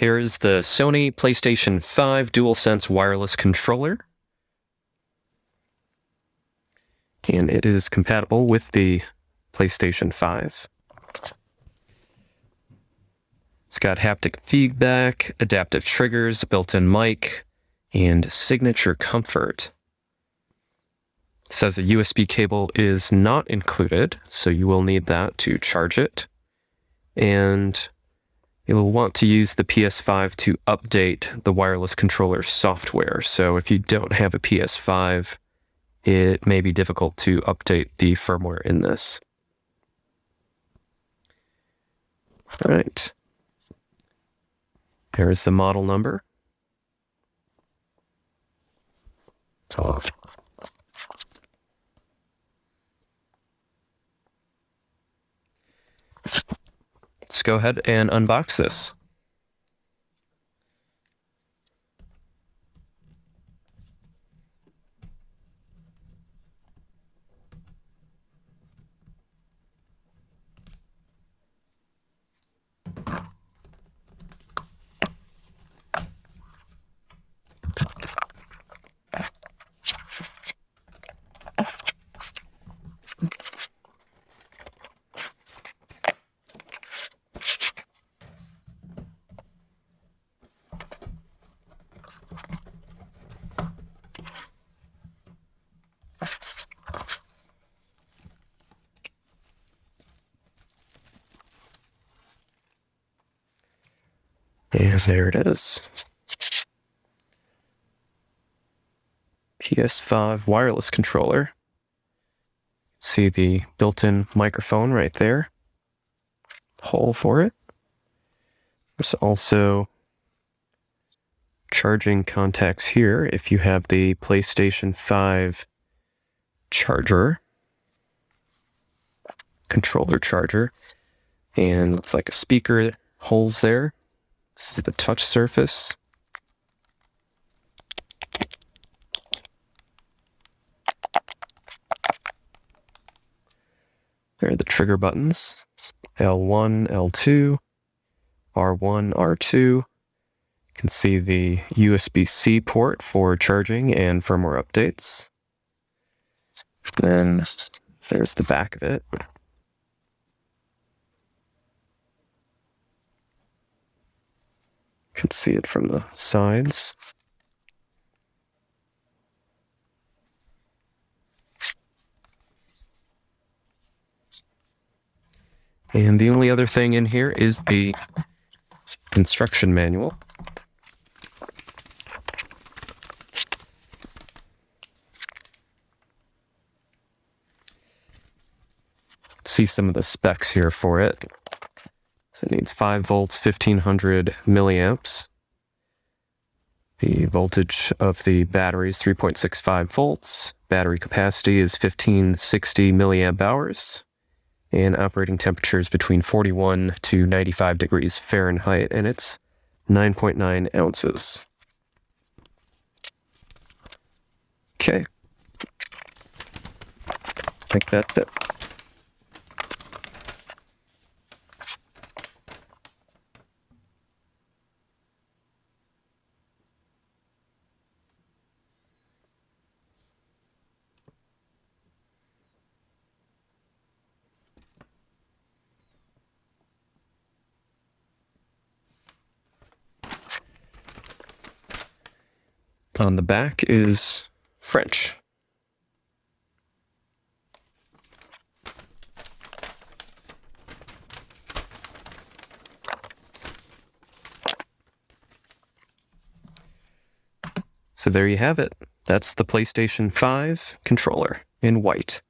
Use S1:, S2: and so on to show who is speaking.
S1: Here is the Sony PlayStation 5 DualSense Wireless Controller. And it is compatible with the PlayStation 5. It's got haptic feedback, adaptive triggers, built-in mic, and signature comfort. It says a USB cable is not included, so you will need that to charge it. And you'll want to use the PS5 to update the wireless controller software. So if you don't have a PS5, it may be difficult to update the firmware in this. All right. There's the model number. Let's go ahead and unbox this. And there it is. PS5 wireless controller. See the built-in microphone right there. Hole for it. There's also charging contacts here if you have the PlayStation 5 charger. Controller charger. And looks like a speaker holes there. This is the touch surface. There are the trigger buttons. L1, L2, R1, R2. You can see the USB-C port for charging and firmware updates. Then there's the back of it. You can see it from the sides. And the only other thing in here is the instruction manual. See some of the specs here for it. So it needs 5 volts, 1500 milliamps. The voltage of the battery is 3.65 volts. Battery capacity is 1560 milliamp hours. And operating temperature is between 41 to 95 degrees Fahrenheit, and it's 9.9 ounces. Okay. I think that's it. On the back is French. So there you have it. That's the PlayStation 5 controller in white.